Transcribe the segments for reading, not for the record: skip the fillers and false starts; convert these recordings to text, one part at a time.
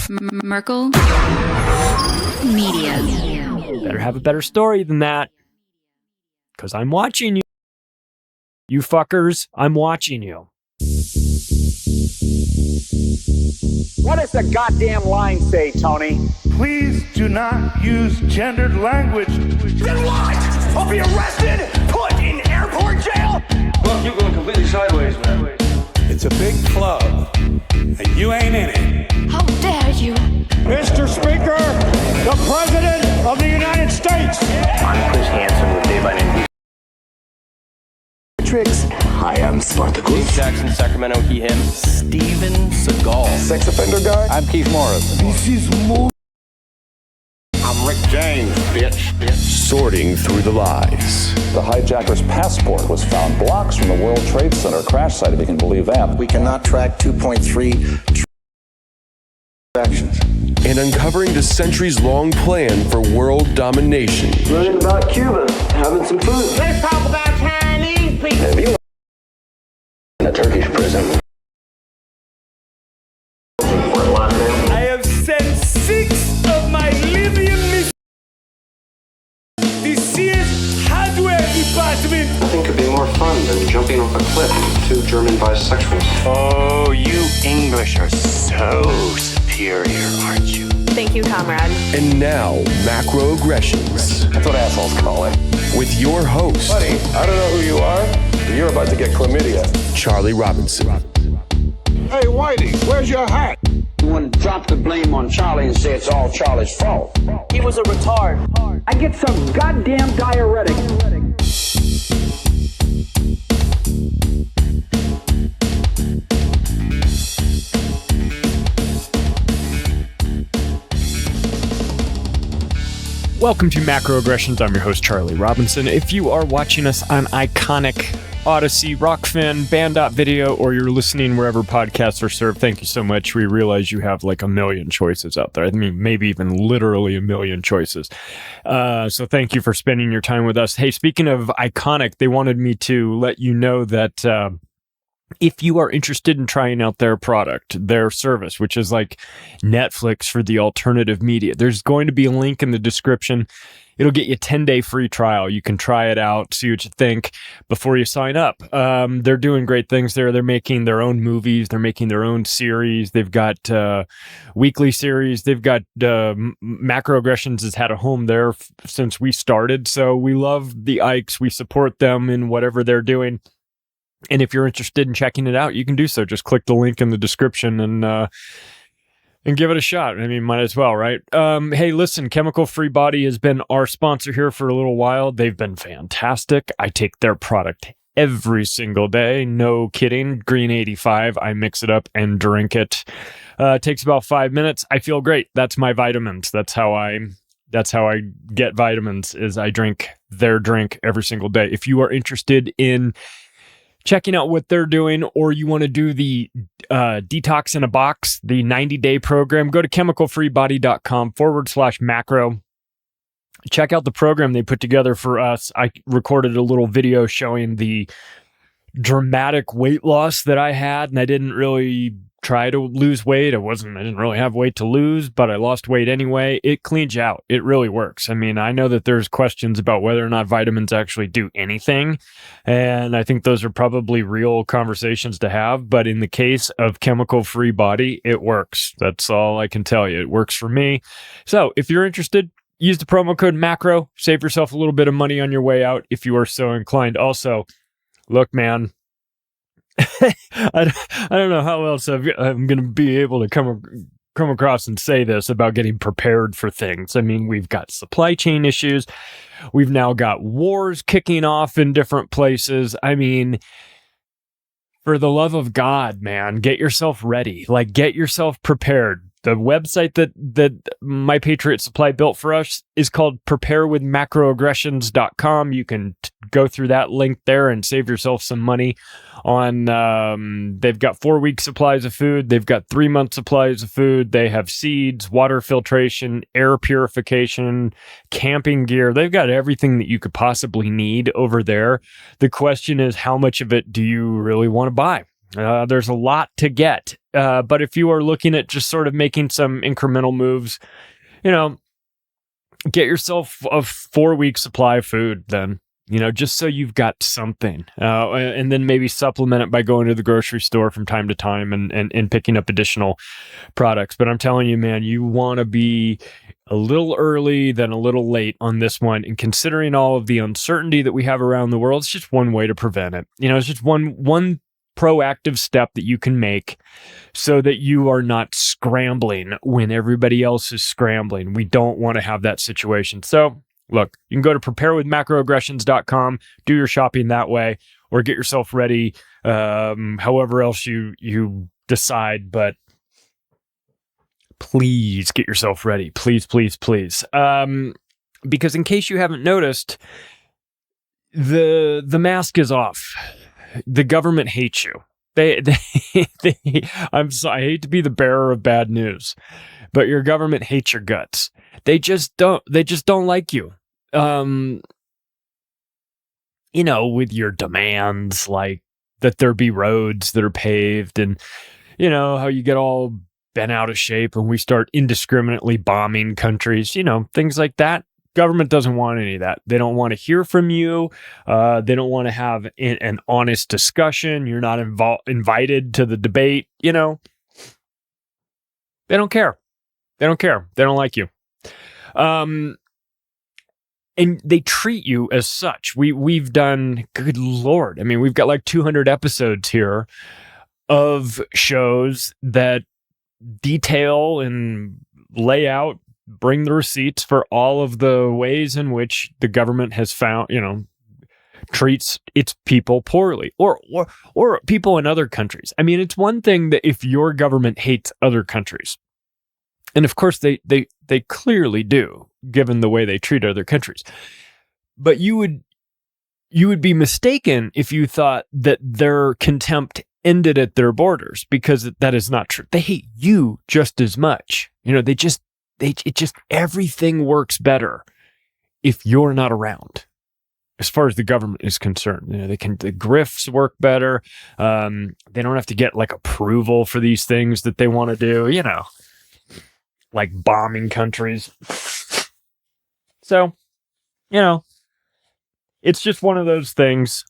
Merkel Media. Better have a better story than that. Because I'm watching you. You fuckers, I'm watching you. What does the goddamn line say, Tony? Please do not use gendered language. Then what? I'll be arrested, put in airport jail? Look, you're going completely sideways, man. It's a big club, and you ain't in it. How dare you? Mr. Speaker, the President of the United States. I'm Chris Hansen with Day by Day. Tricks. Hi, I'm Spartacus. Jackson, Sacramento, he, him. Steven Seagal. Sex offender guy? I'm Keith Morrison. This is more. I'm Rick James, bitch. Sorting through the lies. The hijacker's passport was found blocks from the World Trade Center crash site, if you can believe that. We cannot track 2.3 transactions. And uncovering the centuries-long plan for world domination. Learning about Cuba, having some food. Let's talk about Chinese people. Have you in a Turkish prison? I have sent 6 of my Libyan This is hardware department. Nothing could be more fun than jumping off a cliff with 2 German bisexuals. Oh, you English are so superior, aren't you? Thank you, comrade. And now, macroaggressions. That's what assholes call it. With your host, Buddy, I don't know who you are, but you're about to get chlamydia. Charlie Robinson. Hey, Whitey, where's your hat? You want to drop the blame on Charlie and say it's all Charlie's fault. He was a retard. I get some goddamn diuretic. Welcome to Macroaggressions. I'm your host, Charlie Robinson. If you are watching us on Iconic, Odyssey, Rockfin, Band.video, or you're listening wherever podcasts are served, thank you so much. We realize you have like a million choices out there. I mean, maybe even literally a million choices. So thank you for spending your time with us. Hey, speaking of Iconic, they wanted me to let you know that if you are interested in trying out their product, their service, which is like Netflix for the alternative media, there's going to be a link in the description. It'll get you a 10-day free trial. You can try it out, see what you think before you sign up. They're doing great things there. They're making their own movies. They're making their own series. They've got weekly series. They've got Macroaggressions has had a home there since we started. So we love the Ikes. We support them in whatever they're doing. And if you're interested in checking it out, you can do so. Just click the link in the description and give it a shot. I mean, might as well, right? Hey, listen, Chemical Free Body has been our sponsor here for a little while. They've been fantastic. I take their product every single day. No kidding. Green 85. I mix it up and drink it. It takes about 5 minutes. I feel great. That's my vitamins. That's how I get vitamins, is I drink their drink every single day. If you are interested in checking out what they're doing, or you want to do the detox in a box, the 90-day program, go to chemicalfreebody.com/macro. Check out the program they put together for us. I recorded a little video showing the dramatic weight loss that I had, and I didn't really try to lose weight. I didn't really have weight to lose, but I lost weight anyway. It cleans you out. It really works. I mean, I know that there's questions about whether or not vitamins actually do anything, and I think those are probably real conversations to have, but in the case of Chemical Free Body, it works. That's all I can tell you. It works for me. So if you're interested, use the promo code MACRO. Save yourself a little bit of money on your way out if you are so inclined. Also, look, man, I don't know how else I'm going to be able to come across and say this about getting prepared for things. I mean, we've got supply chain issues. We've now got wars kicking off in different places. I mean, for the love of God, man, get yourself ready. Like, get yourself prepared. The website that My Patriot Supply built for us is called preparewithmacroaggressions.com. You can go through that link there and save yourself some money on, they've got 4-week supplies of food. They've got 3-month supplies of food. They have seeds, water filtration, air purification, camping gear. They've got everything that you could possibly need over there. The question is, how much of it do you really want to buy? There's a lot to get. But if you are looking at just sort of making some incremental moves, get yourself a 4-week supply of food then, just so you've got something. And then maybe supplement it by going to the grocery store from time to time and picking up additional products. But I'm telling you, man, you want to be a little early than a little late on this one. And considering all of the uncertainty that we have around the world, it's just one way to prevent it. It's just one proactive step that you can make so that you are not scrambling when everybody else is scrambling. We don't want to have that situation. So look, you can go to preparewithmacroaggressions.com, do your shopping that way, or get yourself ready however else you decide. But please get yourself ready. Please, please, please. Because in case you haven't noticed, the mask is off. The government hates you. I hate to be the bearer of bad news, but your government hates your guts. They just don't like you. With your demands like that there be roads that are paved and, how you get all bent out of shape and we start indiscriminately bombing countries, things like that. Government doesn't want any of that. They don't want to hear from you. They don't want to have an honest discussion. You're not invited to the debate. They don't care. They don't care. They don't like you. And they treat you as such. We've done, good Lord. I mean, we've got like 200 episodes here of shows that detail and lay out, bring the receipts for all of the ways in which the government has found, treats its people poorly or people in other countries. I mean, it's one thing that if your government hates other countries, and of course they clearly do, given the way they treat other countries, but you would be mistaken if you thought that their contempt ended at their borders, because that is not true. They hate you just as much. Everything works better if you're not around, as far as the government is concerned. The grifts work better. They don't have to get like approval for these things that they want to do, like bombing countries. So, it's just one of those things.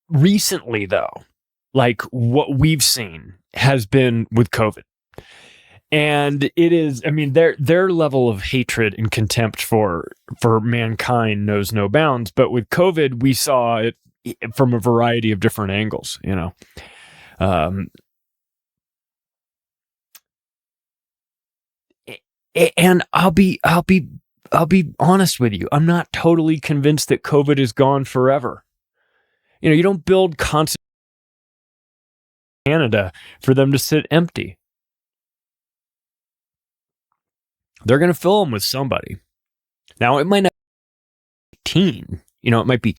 Recently, though, like what we've seen has been with COVID. And it is, I mean, their level of hatred and contempt for mankind knows no bounds. But with COVID, we saw it from a variety of different angles, and I'll be honest with you. I'm not totally convinced that COVID is gone forever. You don't build constant Canada for them to sit empty. They're going to fill them with somebody. Now, it might not be 18. It might be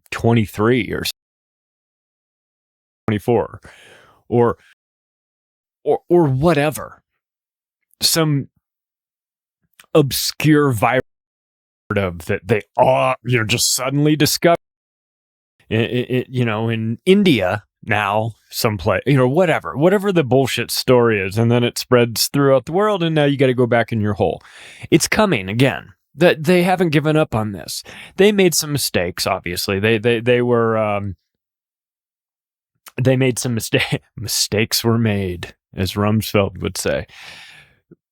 23 or 24 or whatever. Some obscure virus that they all, just suddenly discovered. In India now, someplace, whatever the bullshit story is, and then it spreads throughout the world, and now you got to go back in your hole. It's coming again. That they haven't given up on this. They made some mistakes. Obviously, they made some mistakes were made, as Rumsfeld would say.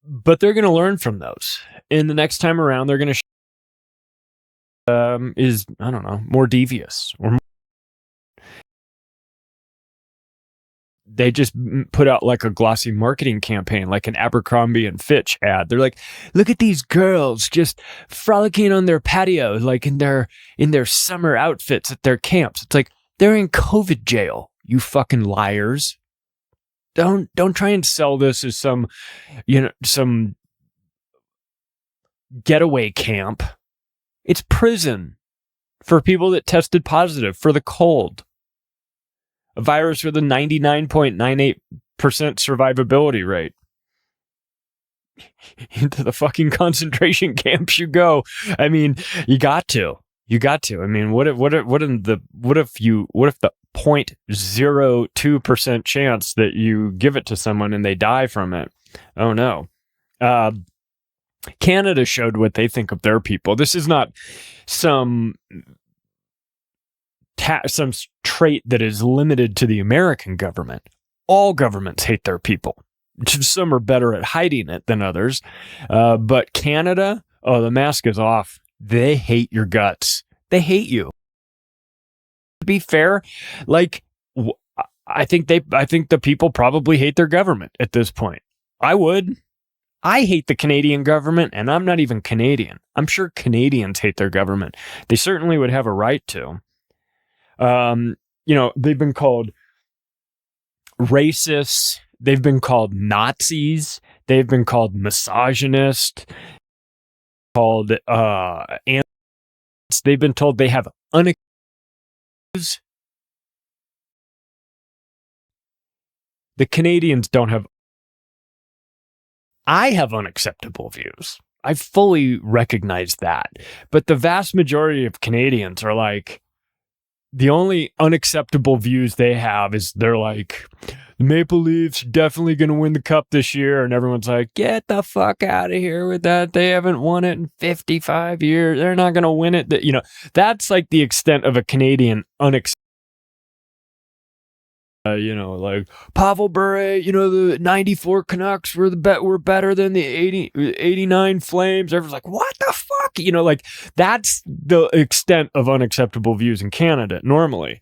But they're going to learn from those. And the next time around, they're going to is, I don't know, more devious or more. They just put out like a glossy marketing campaign, like an Abercrombie and Fitch ad. They're like, look at these girls just frolicking on their patio, like in their summer outfits at their camps. It's like, they're in COVID jail, you fucking liars. Don't try and sell this as some getaway camp. It's prison for people that tested positive for the cold. A virus with a 99.98% survivability rate. into the fucking concentration camps you go. I mean, you got to. I mean, what if the 0.02% chance that you give it to someone and they die from it? Oh no. Canada showed what they think of their people. This is not some trait that is limited to the American government. All governments hate their people. Some are better at hiding it than others. But Canada, the mask is off. They hate your guts. They hate you. To be fair, like, I think the people probably hate their government at this point. I would. I hate the Canadian government, and I'm not even Canadian. I'm sure Canadians hate their government. They certainly would have a right to. They've been called racist. They've been called Nazis. They've been called misogynist. Called they've been told they have views. The Canadians don't have. I have unacceptable views. I fully recognize that. But the vast majority of Canadians are like, the only unacceptable views they have is they're like, the Maple Leafs definitely going to win the cup this year. And everyone's like, get the fuck out of here with that. They haven't won it in 55 years. They're not going to win it. That's like the extent of a Canadian unacceptable. Like Pavel Bure, the 94 Canucks were better than the 89 Flames. Everyone's like, what the fuck? That's the extent of unacceptable views in Canada normally.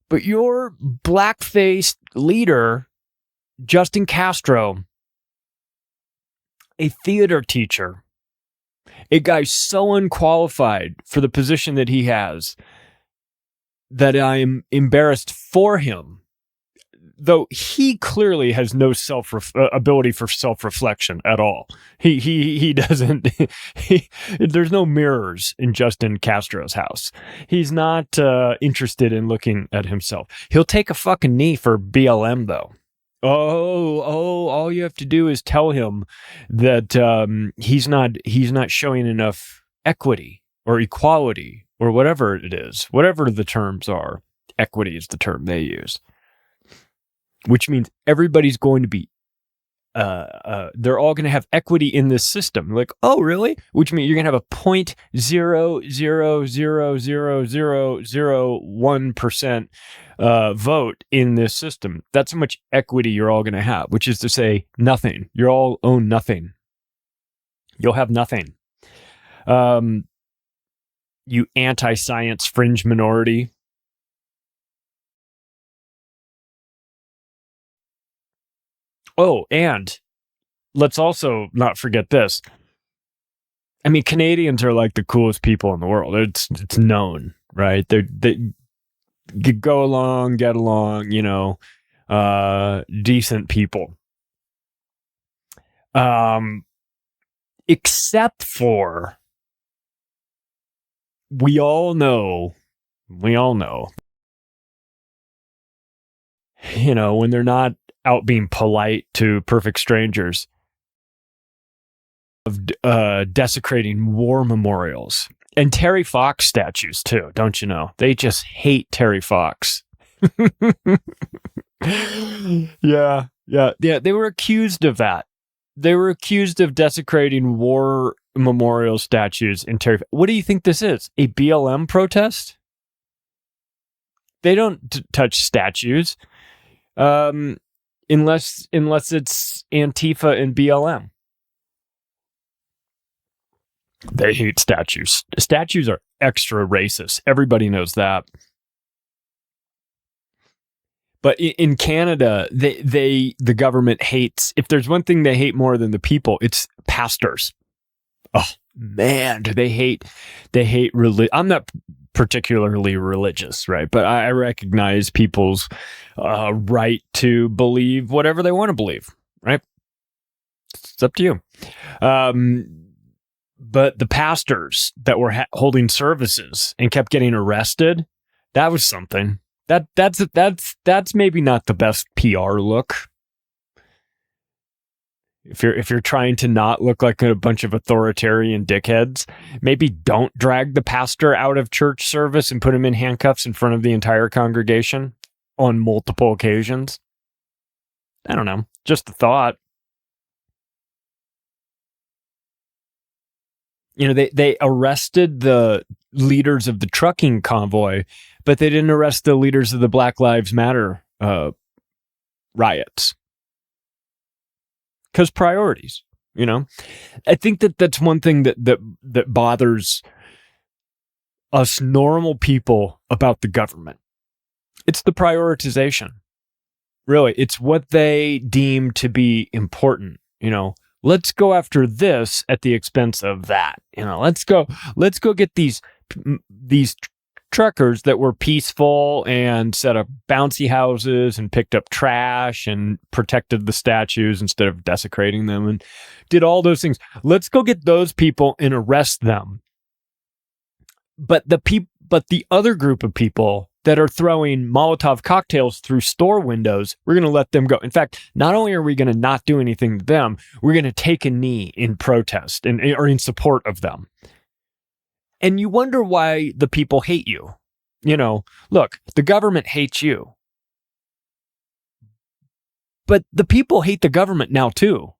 But your black-faced leader, Justin Castro, a theater teacher, a guy so unqualified for the position that he has, that I am embarrassed for him, though he clearly has no ability for self-reflection at all. He doesn't. There's no mirrors in Justin Castro's house. He's not interested in looking at himself. He'll take a fucking knee for BLM though. All you have to do is tell him that he's not showing enough equity or equality, or whatever it is, whatever the terms are. Equity is the term they use, which means everybody's going to be, they're all going to have equity in this system. Like, oh, really? Which means you're going to have a 0.0000001% vote in this system. That's how much equity you're all going to have, which is to say nothing. You all own nothing. You'll have nothing. You anti-science fringe minority. Oh, and let's also not forget this. I mean, Canadians are like the coolest people in the world. It's known, right? They go along, get along, decent people. Except for, we all know, when they're not out being polite to perfect strangers, of desecrating war memorials and Terry Fox statues too, don't you know? They just hate Terry Fox. Yeah. They were accused of that. They were accused of desecrating war memorial statues in Terry. What do you think this is? A BLM protest? They don't touch statues, unless it's Antifa and BLM. They hate statues. Statues are extra racist. Everybody knows that. But in Canada, the government hates, if there's one thing they hate more than the people, it's pastors. Oh man, do they hate religion. I'm not particularly religious, right? But I recognize people's right to believe whatever they want to believe, right? It's up to you. But the pastors that were holding services and kept getting arrested, that was something. That's maybe not the best PR look. If you're trying to not look like a bunch of authoritarian dickheads, maybe don't drag the pastor out of church service and put him in handcuffs in front of the entire congregation on multiple occasions. I don't know. Just a thought. You know, they arrested the leaders of the trucking convoy, but they didn't arrest the leaders of the Black Lives Matter riots. Because priorities, you know? I think that's one thing that bothers us normal people about the government. It's the prioritization. Really, it's what they deem to be important, you know? Let's go after this at the expense of that. You know, let's go get these truckers that were peaceful and set up bouncy houses and picked up trash and protected the statues instead of desecrating them and did all those things. Let's go get those people and arrest them. But the other group of people that are throwing Molotov cocktails through store windows, we're going to let them go. In fact, not only are we going to not do anything to them, we're going to take a knee in protest or in support of them. And you wonder why the people hate you. You know, look, the government hates you. But the people hate the government now too.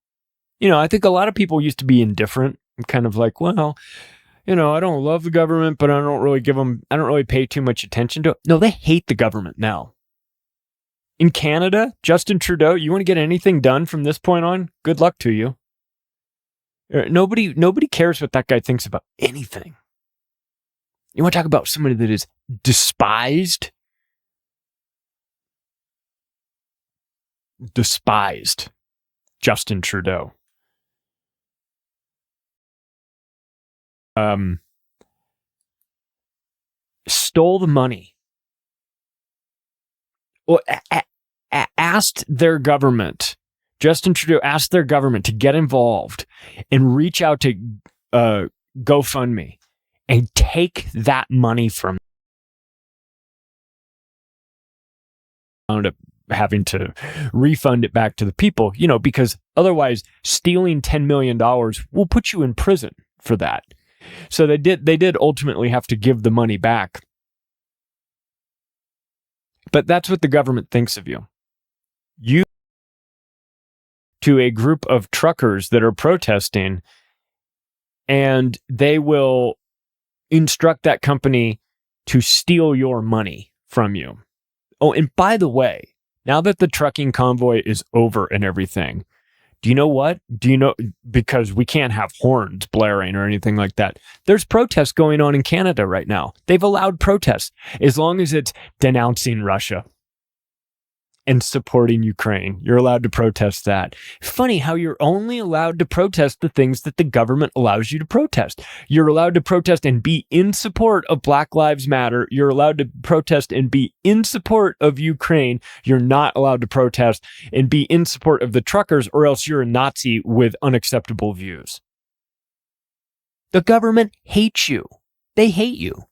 You know, I think a lot of people used to be indifferent and kind of like, well, you know, I don't love the government, but I don't really pay too much attention to it. No, they hate the government now. In Canada, Justin Trudeau, you want to get anything done from this point on? Good luck to you. Nobody cares what that guy thinks about anything. You want to talk about somebody that is despised? Despised. Justin Trudeau. Stole the money. Well, asked their government. Justin Trudeau asked their government to get involved and reach out to GoFundMe and take that money from. Wound up having to refund it back to the people, you know, because otherwise stealing $10 million will put you in prison for that. So they did ultimately have to give the money back. But that's what the government thinks of you. You to a group of truckers that are protesting, and they will instruct that company to steal your money from you. Oh, and by the way, now that the trucking convoy is over and everything, do you know what? Because we can't have horns blaring or anything like that. There's protests going on in Canada right now. They've allowed protests as long as it's denouncing Russia and supporting Ukraine. You're allowed to protest that. Funny how you're only allowed to protest the things that the government allows you to protest. You're allowed to protest and be in support of Black Lives Matter. You're allowed to protest and be in support of Ukraine. You're not allowed to protest and be in support of the truckers, or else you're a Nazi with unacceptable views. The government hates you. They hate you.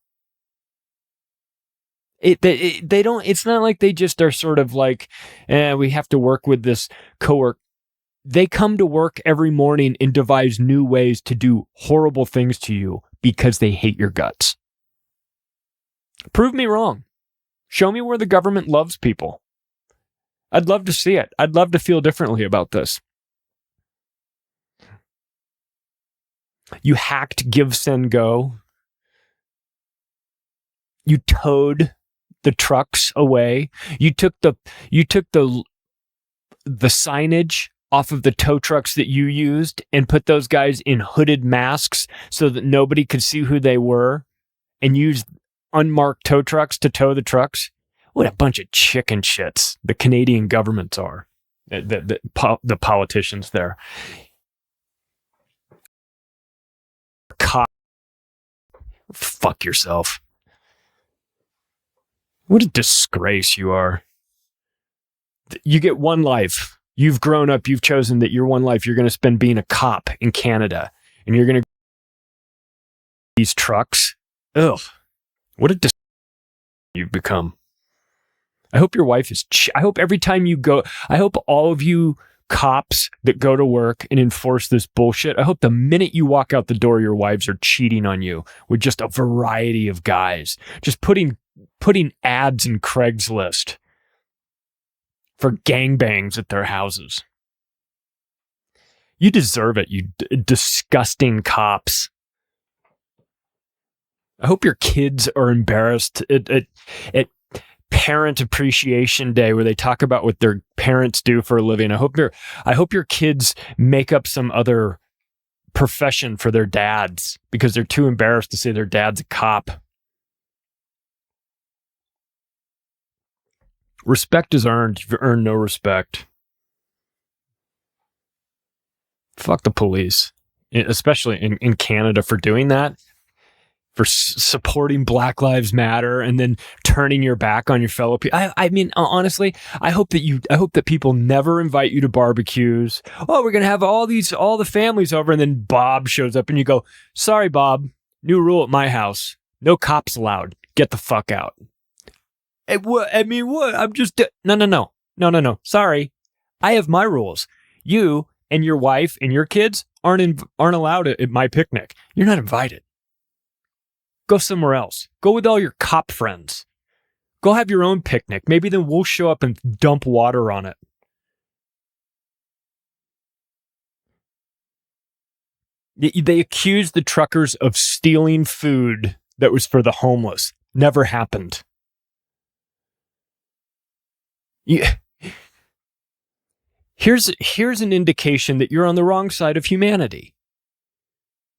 They don't. It's not like they just are sort of like, we have to work with this coworker. They come to work every morning and devise new ways to do horrible things to you because they hate your guts. Prove me wrong. Show me where the government loves people. I'd love to see it. I'd love to feel differently about this. You hacked Give, Send, Go. You towed the trucks away. You took the signage off of the tow trucks that you used and put those guys in hooded masks so that nobody could see who they were, and used unmarked tow trucks to tow the trucks. What a bunch of chicken shits the Canadian governments are. The politicians there. Fuck yourself. What a disgrace you are. You get one life. You've grown up. You've chosen that your one life you're going to spend being a cop in Canada. And you're going to... These trucks. Ugh. What a disgrace you've become. I hope your wife is... I hope every time you go... I hope all of you cops that go to work and enforce this bullshit, I hope the minute you walk out the door, your wives are cheating on you with just a variety of guys, just putting ads in Craigslist for gangbangs at their houses. You deserve it, you disgusting cops. I hope your kids are embarrassed at Parent Appreciation Day, where they talk about what their parents do for a living. I hope your kids make up some other profession for their dads because they're too embarrassed to say their dad's a cop. Respect is earned. You've earned no respect. Fuck the police, especially in Canada, for doing that. For supporting Black Lives Matter and then turning your back on your fellow people. I mean, honestly, I hope that people never invite you to barbecues. Oh, we're going to have all the families over. And then Bob shows up and you go, sorry, Bob, new rule at my house. No cops allowed. Get the fuck out. What? I'm just, no. Sorry. I have my rules. You and your wife and your kids aren't allowed at my picnic. You're not invited. Go somewhere else. Go with all your cop friends. Go have your own picnic. Maybe then we'll show up and dump water on it. They accused the truckers of stealing food that was for the homeless. Never happened. Yeah. Here's an indication that you're on the wrong side of humanity.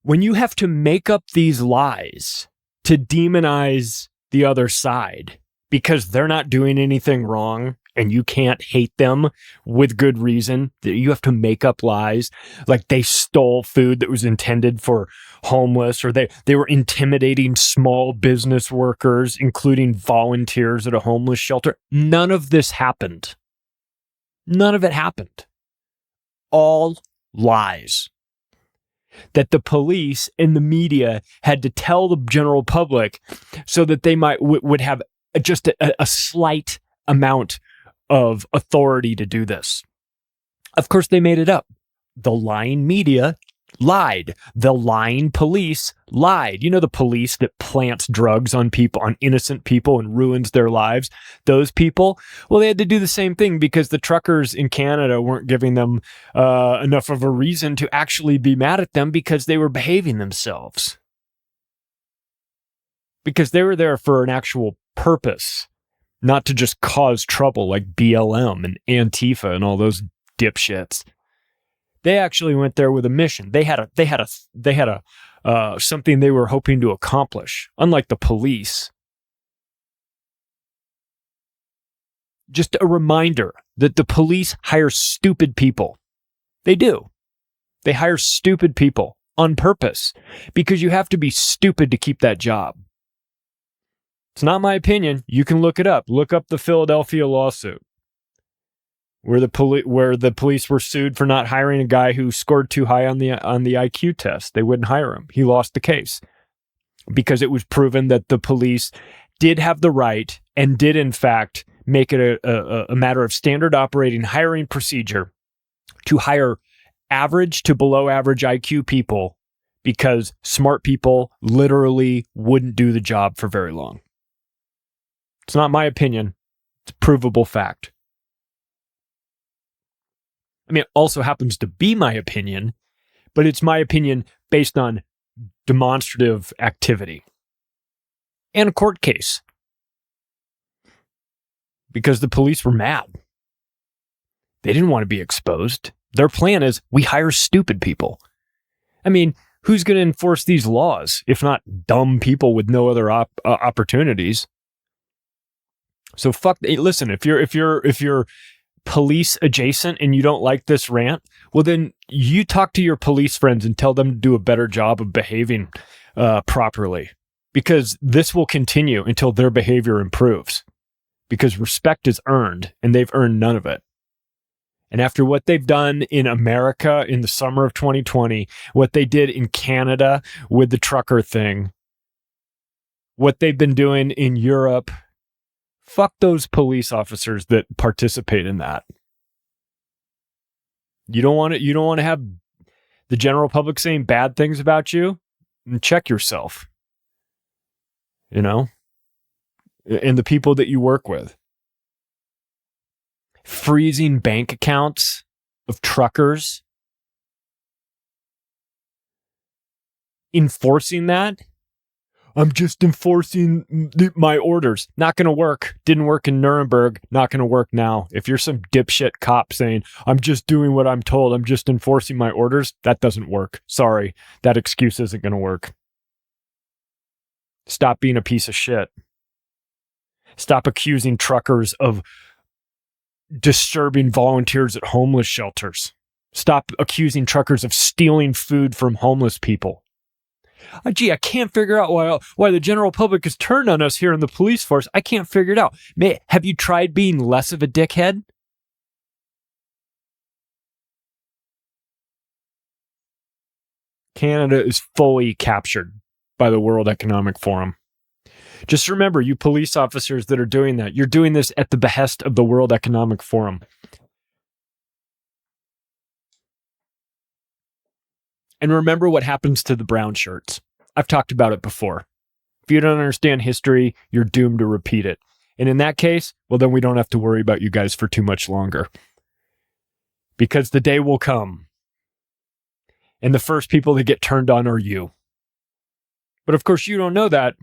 When you have to make up these lies to demonize the other side because they're not doing anything wrong and you can't hate them with good reason, that you have to make up lies like they stole food that was intended for homeless, or they were intimidating small business workers, including volunteers at a homeless shelter. None of this happened. None of it happened. All lies that the police and the media had to tell the general public so that they would have just a slight amount of authority to do this. Of course, they made it up. The lying media lied. The lying police lied. You know, the police that plants drugs on people, on innocent people, and ruins their lives. Those people, well, they had to do the same thing because the truckers in Canada weren't giving them enough of a reason to actually be mad at them because they were behaving themselves. Because they were there for an actual purpose, not to just cause trouble like BLM and Antifa and all those dipshits. They actually went there with a mission. They had something they were hoping to accomplish, unlike the police. Just a reminder that the police hire stupid people. They do. They hire stupid people on purpose because you have to be stupid to keep that job. It's not my opinion. You can look it up. Look up the Philadelphia lawsuit, where the police were sued for not hiring a guy who scored too high on the IQ test. They wouldn't hire him. He lost the case because it was proven that the police did have the right and did in fact make it a matter of standard operating hiring procedure to hire average to below average IQ people because smart people literally wouldn't do the job for very long. It's not my opinion. It's a provable fact. I mean, it also happens to be my opinion, but it's my opinion based on demonstrative activity and a court case. Because the police were mad. They didn't want to be exposed. Their plan is, we hire stupid people. I mean, who's going to enforce these laws if not dumb people with no other opportunities? So listen, if you're police adjacent and you don't like this rant, well then you talk to your police friends and tell them to do a better job of behaving properly, because this will continue until their behavior improves, because respect is earned and they've earned none of it. And after what they've done in America in the summer of 2020, what they did in Canada with the trucker thing, what they've been doing in Europe, fuck those police officers that participate in that. You don't want to have the general public saying bad things about you? And check yourself. You know? And the people that you work with. Freezing bank accounts of truckers. Enforcing that. I'm just enforcing my orders. Not going to work. Didn't work in Nuremberg. Not going to work now. If you're some dipshit cop saying, I'm just doing what I'm told, I'm just enforcing my orders, that doesn't work. Sorry. That excuse isn't going to work. Stop being a piece of shit. Stop accusing truckers of disturbing volunteers at homeless shelters. Stop accusing truckers of stealing food from homeless people. Gee, I can't figure out why the general public has turned on us here in the police force. I can't figure it out. Have you tried being less of a dickhead? Canada is fully captured by the World Economic Forum. Just remember, you police officers that are doing that, you're doing this at the behest of the World Economic Forum. And remember what happens to the brown shirts. I've talked about it before. If you don't understand history, you're doomed to repeat it. And in that case, well, then we don't have to worry about you guys for too much longer. Because the day will come. And the first people that get turned on are you. But of course, you don't know that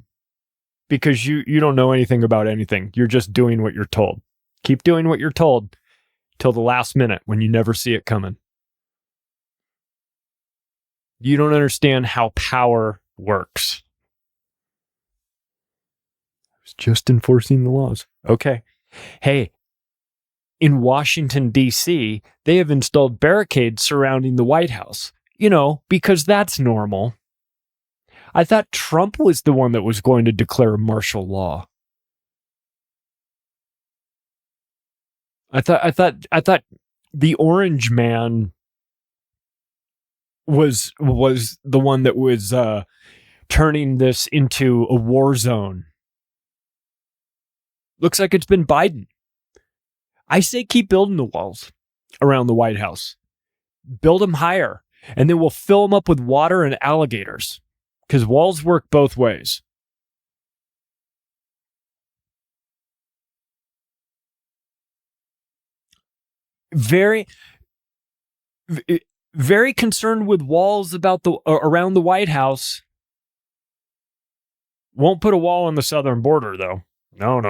because you don't know anything about anything. You're just doing what you're told. Keep doing what you're told till the last minute when you never see it coming. You don't understand how power works. I was just enforcing the laws. Okay. Hey, in Washington, D.C., they have installed barricades surrounding the White House. You know, because that's normal. I thought Trump was the one that was going to declare martial law. I thought the orange man was the one that was turning this into a war zone. Looks like it's been Biden. I say keep building the walls around the White House. Build them higher, and then we'll fill them up with water and alligators, because walls work both ways. Very concerned with walls around the White House. Won't put a wall on the southern border, though. No.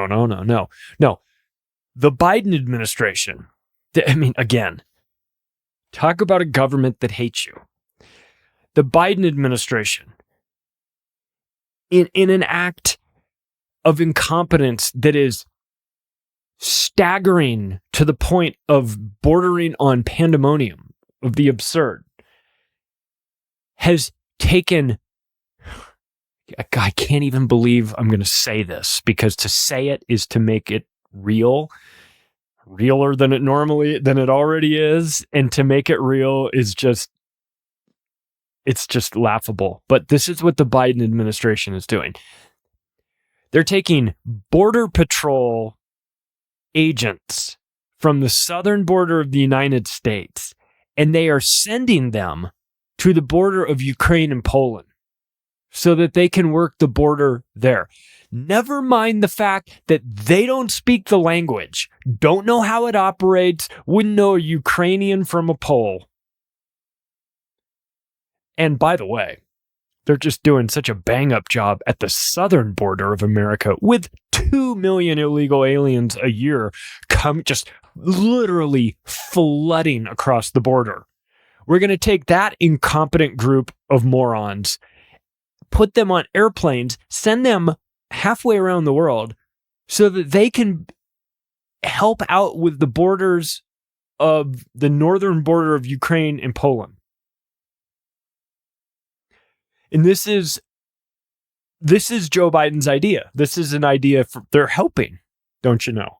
The Biden administration, again, talk about a government that hates you. The Biden administration, in an act of incompetence that is staggering to the point of bordering on pandemonium, of the absurd, has taken, I can't even believe I'm going to say this, because to say it is to make it realer than it already is, and to make it real is it's just laughable. But this is what the Biden administration is doing. They're taking Border Patrol agents from the southern border of the United States, and they are sending them to the border of Ukraine and Poland so that they can work the border there. Never mind the fact that they don't speak the language, don't know how it operates, wouldn't know a Ukrainian from a Pole. And by the way, they're just doing such a bang-up job at the southern border of America with 2 million illegal aliens a year just literally flooding across the border. We're going to take that incompetent group of morons, put them on airplanes, send them halfway around the world so that they can help out with the borders of the northern border of Ukraine and Poland. And this is Joe Biden's idea. This is an idea they're helping, don't you know?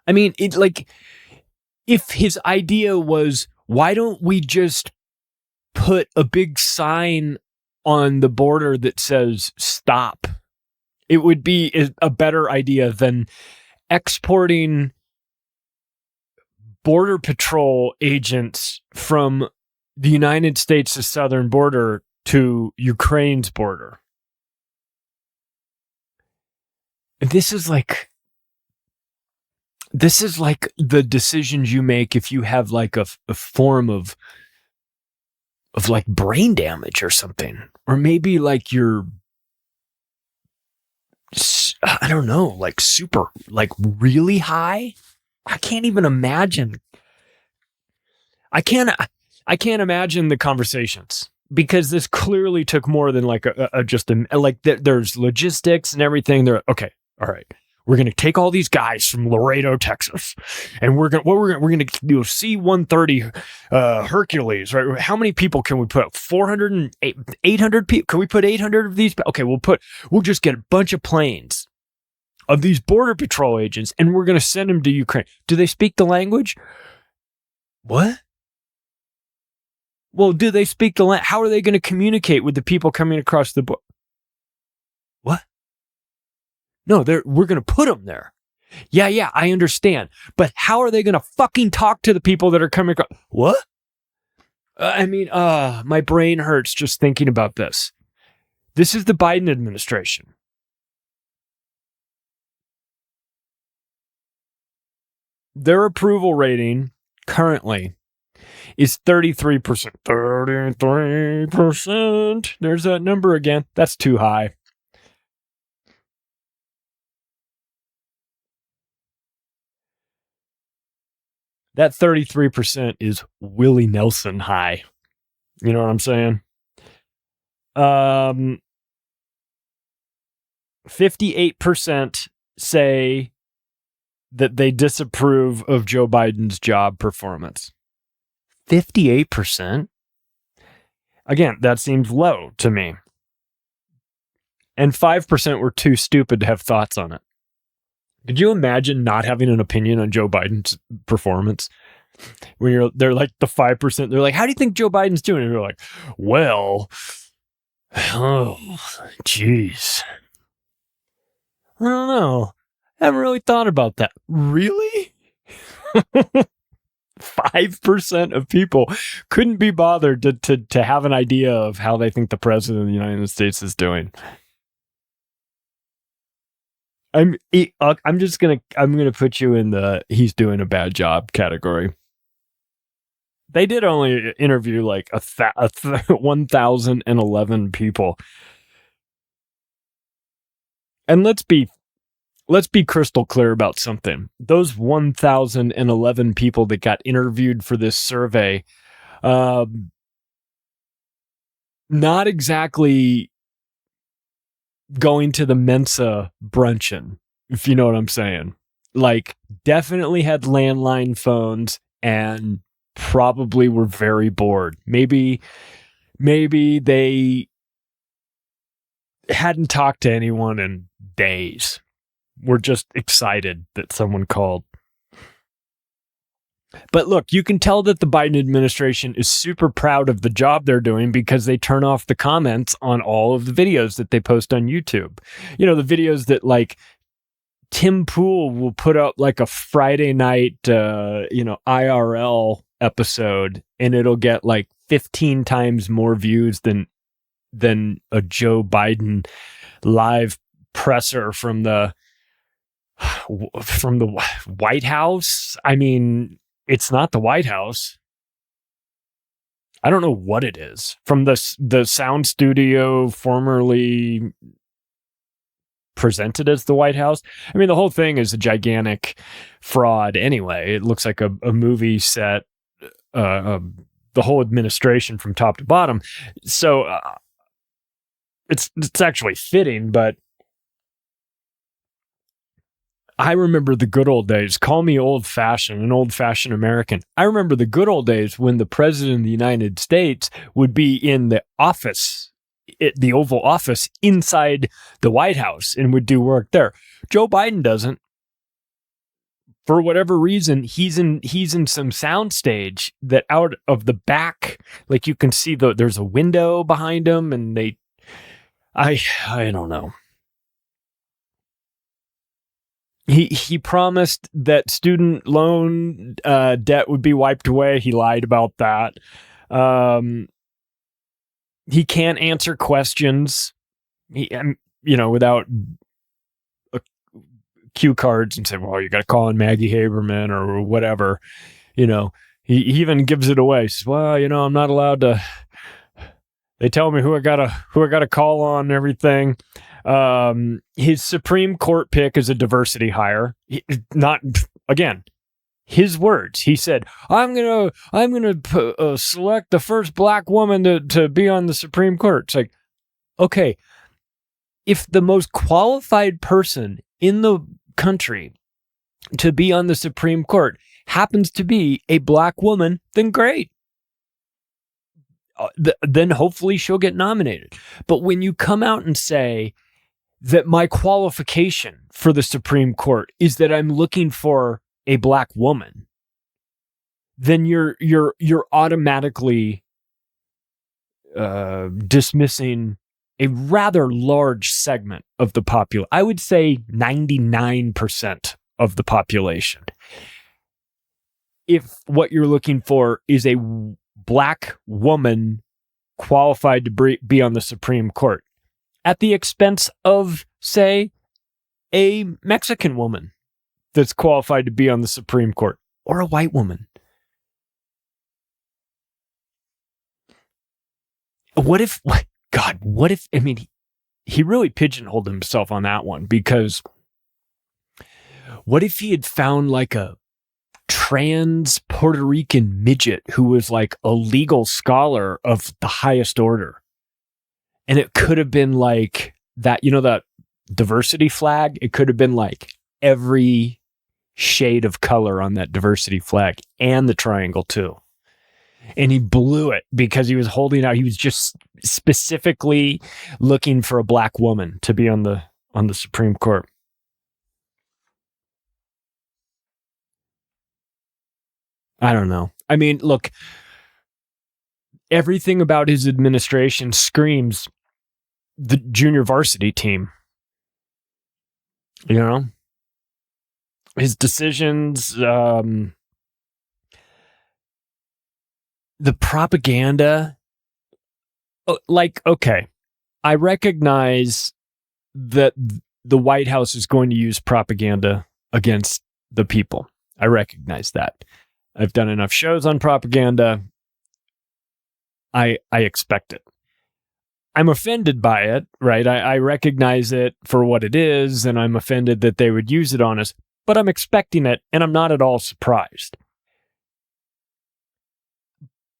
I mean, if his idea was, why don't we just put a big sign on the border that says stop? It would be a better idea than exporting border patrol agents from the United States' southern border to Ukraine's border. This is like the decisions you make if you have like a form of like brain damage or something, or maybe like you're, I don't know, like super, like really high. I can't even imagine. I can't imagine the conversations, because this clearly took more than like there's logistics and everything. They're okay. All right. We're going to take all these guys from Laredo, Texas, and we're going to do a C-130 Hercules, right? How many people can we put up? 400 and 800 people? Can we put 800 of these? Okay, we'll just get a bunch of planes of these border patrol agents, and we're going to send them to Ukraine. Do they speak the language? What? Well, do they speak the language? How are they going to communicate with the people coming across the border? What? No, we're going to put them there. Yeah, I understand. But how are they going to fucking talk to the people that are coming across? What? My brain hurts just thinking about this. This is the Biden administration. Their approval rating currently is 33%. 33%. There's that number again. That's too high. That 33% is Willie Nelson high. You know what I'm saying? 58% say that they disapprove of Joe Biden's job performance. 58%? Again, that seems low to me. And 5% were too stupid to have thoughts on it. Could you imagine not having an opinion on Joe Biden's performance? When they're like the 5%, they're like, how do you think Joe Biden's doing? And you're like, well, oh, geez. I don't know. I haven't really thought about that. Really? 5% of people couldn't be bothered to have an idea of how they think the president of the United States is doing. I'm gonna put you in the he's doing a bad job category. They did only interview like 1,011 people, and let's be crystal clear about something. Those 1,011 people that got interviewed for this survey, not exactly going to the Mensa bruncheon, if you know what I'm saying. Like, definitely had landline phones and probably were very bored. Maybe they hadn't talked to anyone in days. We're just excited that someone called. But look, you can tell that the Biden administration is super proud of the job they're doing because they turn off the comments on all of the videos that they post on YouTube. You know, the videos that like Tim Pool will put up like a Friday night, IRL episode, and it'll get like 15 times more views than a Joe Biden live presser from the White House. I mean, it's not the White House. I don't know what it is. From the sound studio formerly presented as the White House. I mean, the whole thing is a gigantic fraud anyway. It looks like a movie set, the whole administration from top to bottom. So it's actually fitting, but I remember the good old days. Call me old-fashioned, an old-fashioned American. I remember the good old days when the president of the United States would be in the office, the Oval Office inside the White House, and would do work there. Joe Biden doesn't. For whatever reason, he's in some soundstage that out of the back, like you can see there's a window behind him, and I don't know. He promised that student loan debt would be wiped away. He lied about that. He can't answer questions, without cue cards and say, well, you got to call in Maggie Haberman or whatever. He even gives it away. He says, well, I'm not allowed to. They tell me who I gotta call on and everything. His Supreme Court pick is a diversity hire. Not again, his words. He said, "I'm gonna select the first black woman to be on the Supreme Court." It's like, okay, if the most qualified person in the country to be on the Supreme Court happens to be a black woman, then great. Then hopefully she'll get nominated. But when you come out and say that my qualification for the Supreme Court is that I'm looking for a black woman, then you're automatically dismissing a rather large segment of the population. I would say 99% of the population. If what you're looking for is a black woman qualified to be on the Supreme Court at the expense of, say, a Mexican woman that's qualified to be on the Supreme Court, or a white woman. What if, he really pigeonholed himself on that one, because what if he had found like a trans Puerto Rican midget who was like a legal scholar of the highest order? And it could have been like that, that diversity flag. It could have been like every shade of color on that diversity flag and the triangle too. And he blew it because he was just specifically looking for a black woman to be on the Supreme Court. I don't know. Look, everything about his administration screams the junior varsity team. His decisions, the propaganda. Okay, I recognize that the White House is going to use propaganda against the people. I recognize that. I've done enough shows on propaganda. I expect it. I'm offended by it, right? I recognize it for what it is, and I'm offended that they would use it on us, but I'm expecting it, and I'm not at all surprised.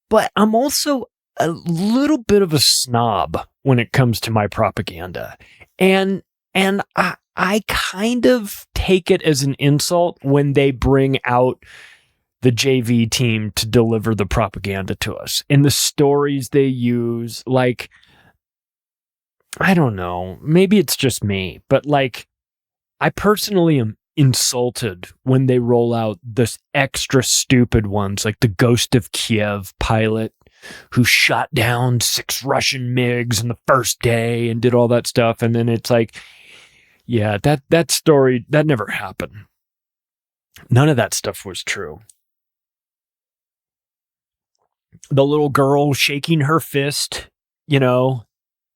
But I'm also a little bit of a snob when it comes to my propaganda. And I kind of take it as an insult when they bring out the JV team to deliver the propaganda to us. And the stories they use, like, I don't know, maybe it's just me, but like, I personally am insulted when they roll out this extra stupid ones, like the Ghost of Kiev pilot who shot down 6 Russian MiGs in the first day and did all that stuff. And then it's like, yeah, that story, that never happened. None of that stuff was true. The little girl shaking her fist,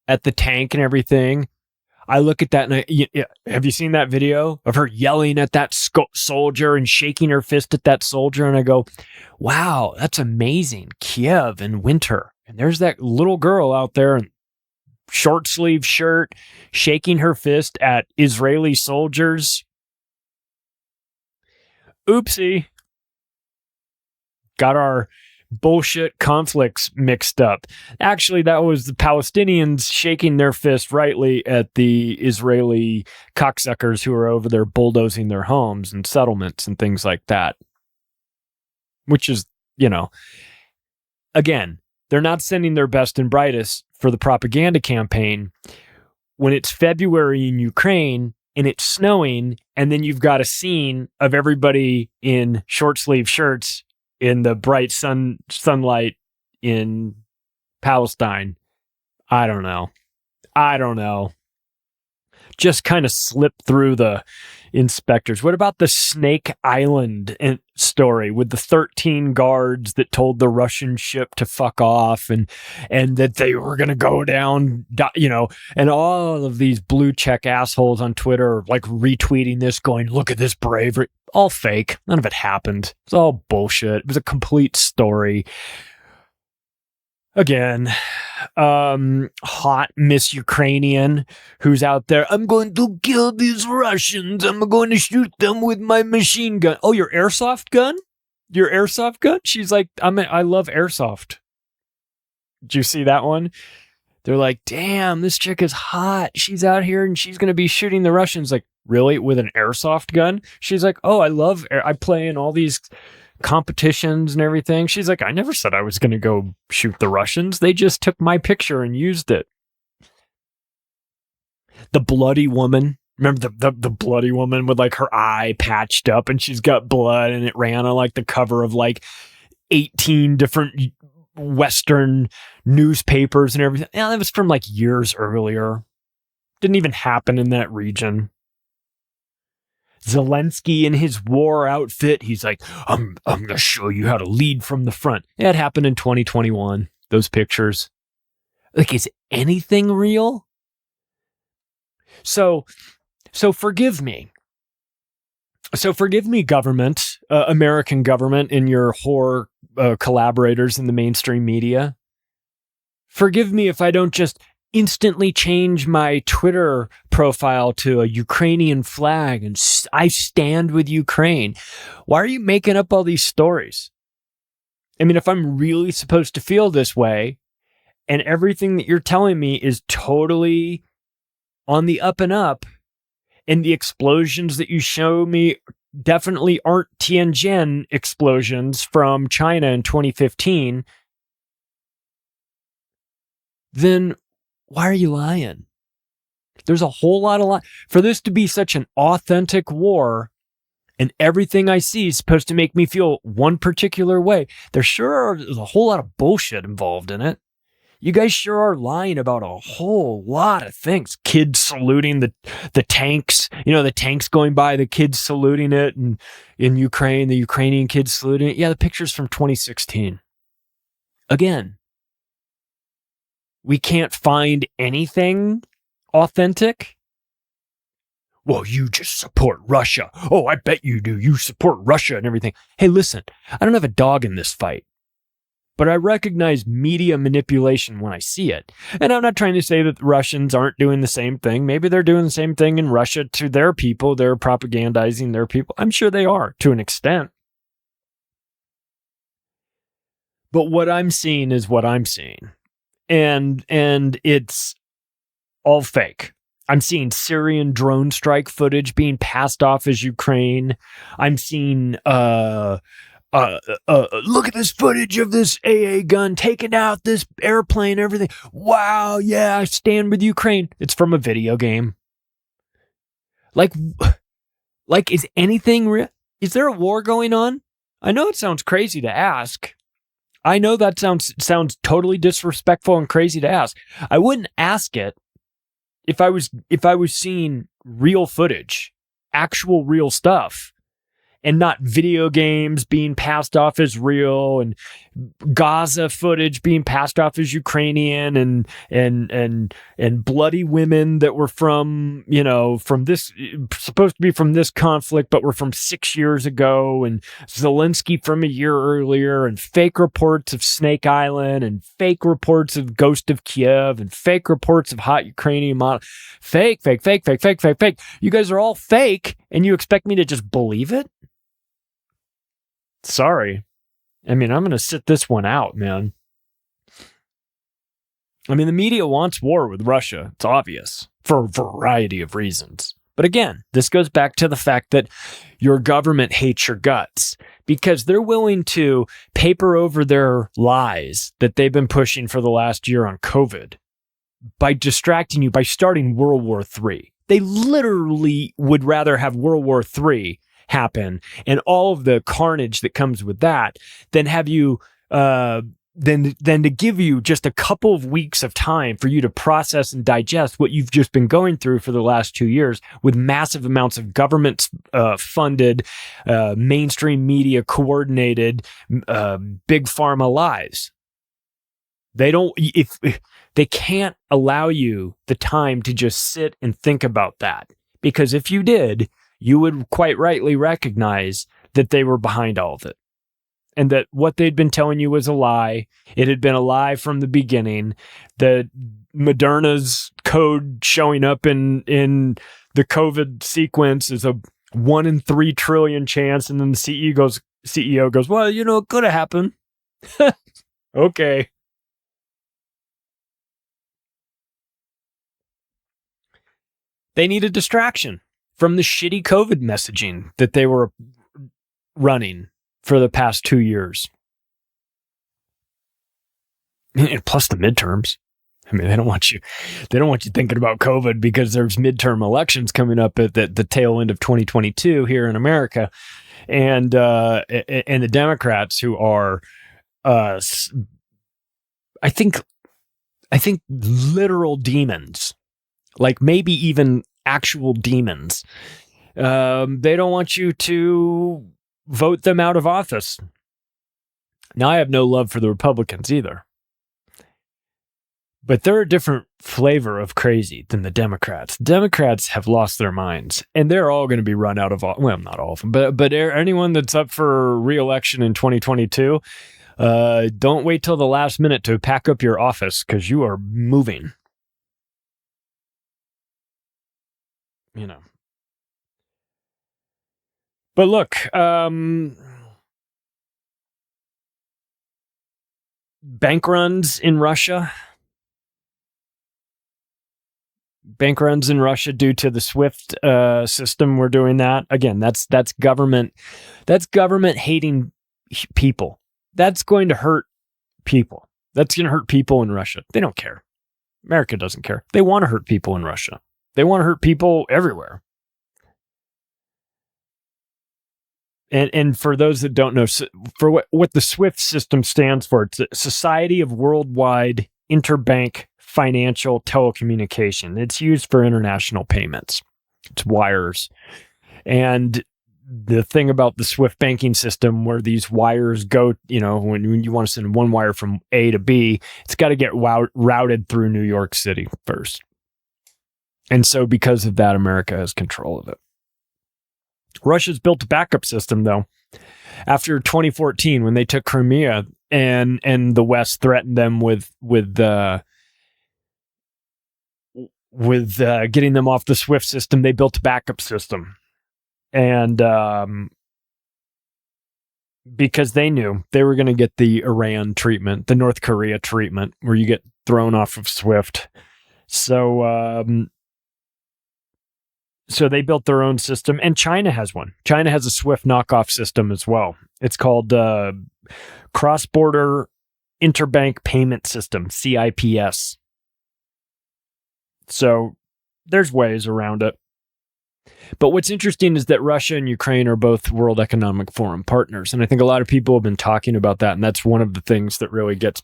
at the tank and everything. I look at that and have you seen that video of her yelling at that soldier and shaking her fist at that soldier? And I go, wow, that's amazing. Kiev in winter. And there's that little girl out there in short sleeve shirt, shaking her fist at Israeli soldiers. Oopsie. Got our bullshit conflicts mixed up. Actually, that was the Palestinians shaking their fist rightly at the Israeli cocksuckers who are over there bulldozing their homes and settlements and things like that. Which is, again, they're not sending their best and brightest for the propaganda campaign when it's February in Ukraine and it's snowing, and then you've got a scene of everybody in short sleeve shirts in the bright sunlight in Palestine. I don't know. just kind of slipped through the inspectors. What about the Snake Island story with the 13 guards that told the Russian ship to fuck off and that they were going to go down, and all of these blue check assholes on Twitter like retweeting this going, look at this bravery. All fake. None of it happened. It's all bullshit. It was a complete story. Again, hot Miss Ukrainian who's out there. I'm going to kill these Russians. I'm going to shoot them with my machine gun. Oh, your airsoft gun? Your airsoft gun? She's like, I love airsoft. Did you see that one? They're like, damn, this chick is hot. She's out here and she's going to be shooting the Russians. Like, really? With an airsoft gun? She's like, oh, I play in all these competitions and everything. She's like, I never said I was going to go shoot the Russians. They just took my picture and used it. The bloody woman. Remember the bloody woman with like her eye patched up and she's got blood and it ran on like the cover of like 18 different Western newspapers and everything. Yeah, that was from like years earlier. Didn't even happen in that region. Zelensky in his war outfit, he's like, I'm going to show you how to lead from the front. Yeah, it happened in 2021, those pictures. Like, is anything real? So forgive me. So forgive me, government, American government and your whore collaborators in the mainstream media. Forgive me if I don't just instantly change my Twitter profile to a Ukrainian flag and I stand with Ukraine. Why are you making up all these stories? I mean, if I'm really supposed to feel this way and everything that you're telling me is totally on the up and up and the explosions that you show me definitely aren't Tianjin explosions from China in 2015, then why are you lying? There's a whole lot of lie. For this to be such an authentic war and everything I see is supposed to make me feel one particular way, there's a whole lot of bullshit involved in it. You guys sure are lying about a whole lot of things. Kids saluting the tanks, the tanks going by, the kids saluting it, and in Ukraine, the Ukrainian kids saluting it. Yeah, the picture's from 2016. Again, we can't find anything authentic. Well, you just support Russia. Oh, I bet you do. You support Russia and everything. Hey, listen, I don't have a dog in this fight, but I recognize media manipulation when I see it. And I'm not trying to say that the Russians aren't doing the same thing. Maybe they're doing the same thing in Russia to their people. They're propagandizing their people. I'm sure they are to an extent. But what I'm seeing is what I'm seeing. And it's all fake. I'm seeing Syrian drone strike footage being passed off as Ukraine. I'm seeing look at this footage of this AA gun taking out this airplane, everything. Wow, yeah, I stand with Ukraine. It's from a video game. Like is anything real? Is there a war going on? I know it sounds crazy to ask. I know that sounds totally disrespectful and crazy to ask. I wouldn't ask it if I was seeing real footage, actual real stuff, and not video games being passed off as real and Gaza footage being passed off as Ukrainian and bloody women that were from this, supposed to be from this conflict, but were from 6 years ago, and Zelensky from a year earlier, and fake reports of Snake Island, and fake reports of Ghost of Kiev, and fake reports of hot Ukrainian model. Fake. You guys are all fake, and you expect me to just believe it? Sorry. I mean, I'm going to sit this one out, man. I mean, the media wants war with Russia. It's obvious for a variety of reasons. But again, this goes back to the fact that your government hates your guts because they're willing to paper over their lies that they've been pushing for the last year on COVID by distracting you, by starting World War III. They literally would rather have World War III happen and all of the carnage that comes with that than have you than to give you just a couple of weeks of time for you to process and digest what you've just been going through for the last 2 years with massive amounts of government funded, mainstream media coordinated, big pharma lies. If they can't allow you the time to just sit and think about that, because if you did, you would quite rightly recognize that they were behind all of it. And that what they'd been telling you was a lie. It had been a lie from the beginning. That Moderna's code showing up in the COVID sequence is a 1 in 3 trillion chance. And then the CEO goes, well, it could have happened. Okay. They need a distraction from the shitty COVID messaging that they were running for the past 2 years. And plus the midterms. I mean, they don't want you thinking about COVID because there's midterm elections coming up at the tail end of 2022 here in America. And the Democrats, who are I think literal demons, like maybe even actual demons. They don't want you to vote them out of office. Now, I have no love for the Republicans either. But they're a different flavor of crazy than the Democrats. Democrats have lost their minds, and they're all going to be run out of office. Well, not all of them, but anyone that's up for re-election in 2022, don't wait till the last minute to pack up your office because you are moving. But look, bank runs in Russia. Bank runs in Russia due to the SWIFT system. We're doing that again. That's government. That's government hating people. That's going to hurt people. That's going to hurt people in Russia. They don't care. America doesn't care. They want to hurt people in Russia. They want to hurt people everywhere. And for those that don't know, for what the SWIFT system stands for, it's a Society of Worldwide Interbank Financial Telecommunication. It's used for international payments. It's wires. And the thing about the SWIFT banking system, where these wires go, when you want to send one wire from A to B, it's got to get routed through New York City first. And so because of that, America has control of it. Russia's built a backup system, though. After 2014, when they took Crimea and the West threatened them with getting them off the SWIFT system, they built a backup system. And because they knew they were going to get the Iran treatment, the North Korea treatment, where you get thrown off of SWIFT. So they built their own system, and China has one. China has a SWIFT knockoff system as well. It's called Cross-Border Interbank Payment System, CIPS. So there's ways around it. But what's interesting is that Russia and Ukraine are both World Economic Forum partners, and I think a lot of people have been talking about that, and that's one of the things that really gets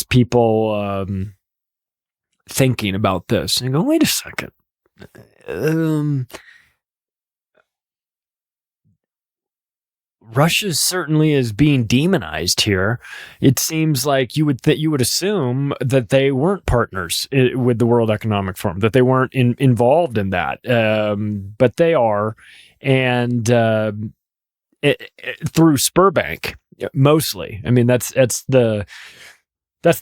people thinking about this and go, wait a second. Russia certainly is being demonized here. It seems like you would assume that they weren't partners with the World Economic Forum, that they weren't involved in that, but they are, and through Sberbank mostly. I mean, that's the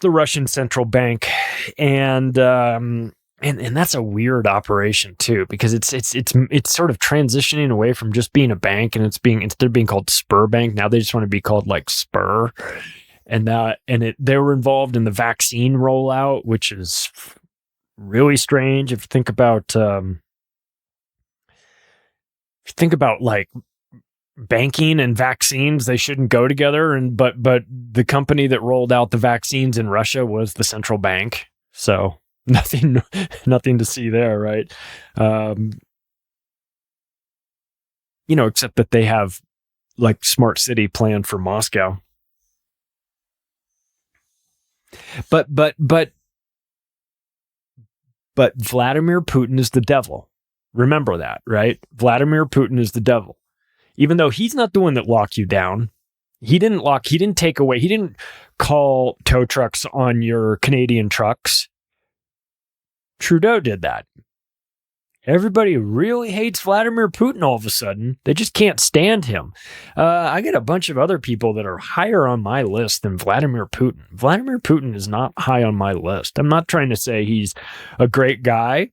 Russian central bank, and that's a weird operation too, because it's sort of transitioning away from just being a bank, and instead of being called Sberbank, now they just want to be called like Spur. And they were involved in the vaccine rollout, which is really strange. If you think about like banking and vaccines, they shouldn't go together. But the company that rolled out the vaccines in Russia was the central bank. So nothing to see there, right? Except that they have like smart city planned for Moscow. But Vladimir Putin is the devil. Remember that, right? Vladimir Putin is the devil. Even though he's not the one that locked you down. He didn't take away, he didn't call tow trucks on your Canadian trucks. Trudeau did that. Everybody really hates Vladimir Putin all of a sudden. They just can't stand him. I got a bunch of other people that are higher on my list than Vladimir Putin. Vladimir Putin is not high on my list. I'm not trying to say he's a great guy.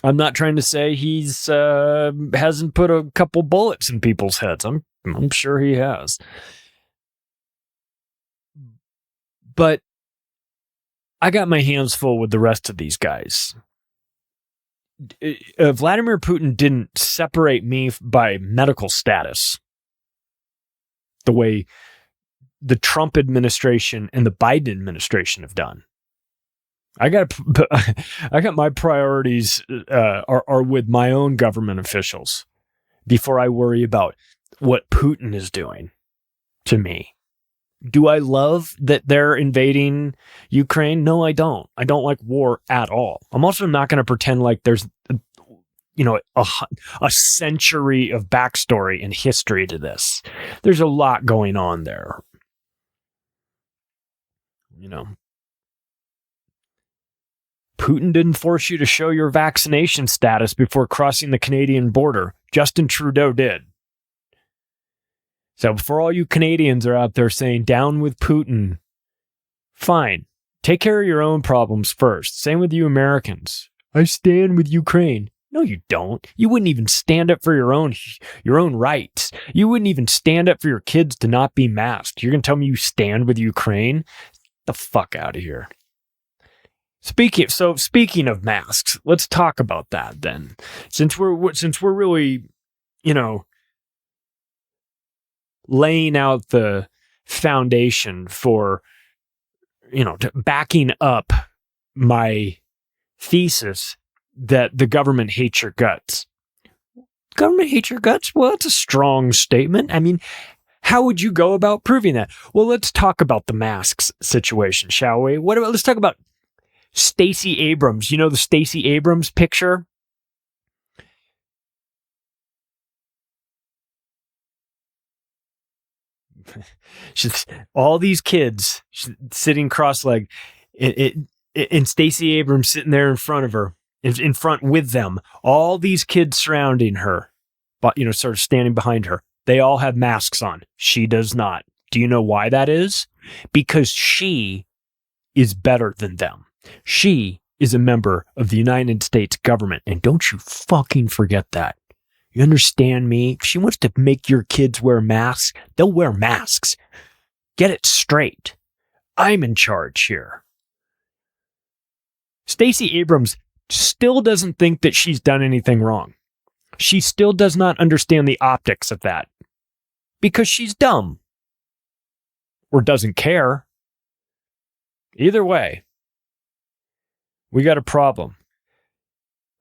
I'm not trying to say he's hasn't put a couple bullets in people's heads. I'm sure he has. But I got my hands full with the rest of these guys. Vladimir Putin didn't separate me by medical status the way the Trump administration and the Biden administration have done. I got my priorities are with my own government officials before I worry about what Putin is doing to me. Do I love that they're invading Ukraine? No, I don't. I don't like war at all. I'm also not going to pretend like there's, a century of backstory and history to this. There's a lot going on there. Putin didn't force you to show your vaccination status before crossing the Canadian border. Justin Trudeau did. So for all you Canadians are out there saying down with Putin, fine. Take care of your own problems first. Same with you Americans. I stand with Ukraine. No, you don't. You wouldn't even stand up for your own rights. You wouldn't even stand up for your kids to not be masked. You're going to tell me you stand with Ukraine? Get the fuck out of here. Speaking of masks, let's talk about that then. Since we're really, laying out the foundation for, backing up my thesis that the government hates your guts. Government hates your guts? Well, that's a strong statement. I mean, how would you go about proving that? Well, let's talk about the masks situation, shall we? Let's talk about Stacey Abrams. You know the Stacey Abrams picture? She's all these kids sitting cross-legged, and Stacey Abrams sitting there in front of her, in front with them. All these kids surrounding her, but sort of standing behind her. They all have masks on. She does not. Do you know why that is? Because she is better than them. She is a member of the United States government, and don't you fucking forget that. You understand me? If she wants to make your kids wear masks, they'll wear masks. Get it straight. I'm in charge here. Stacey Abrams still doesn't think that she's done anything wrong. She still does not understand the optics of that. Because she's dumb. Or doesn't care. Either way, we got a problem.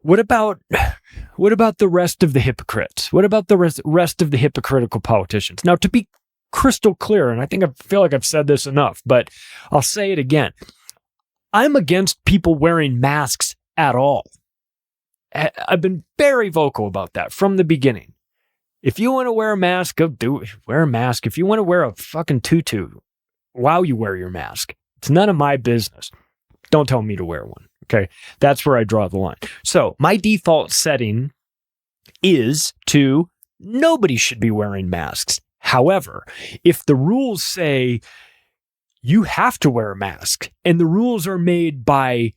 What about the rest of the hypocrites? What about the rest of the hypocritical politicians? Now, to be crystal clear, and I feel like I've said this enough, but I'll say it again. I'm against people wearing masks at all. I've been very vocal about that from the beginning. If you want to wear a mask, go do it. Wear a mask. If you want to wear a fucking tutu, while you wear your mask, it's none of my business. Don't tell me to wear one. Okay, that's where I draw the line. So my default setting is to nobody should be wearing masks. However, if the rules say you have to wear a mask and the rules are made by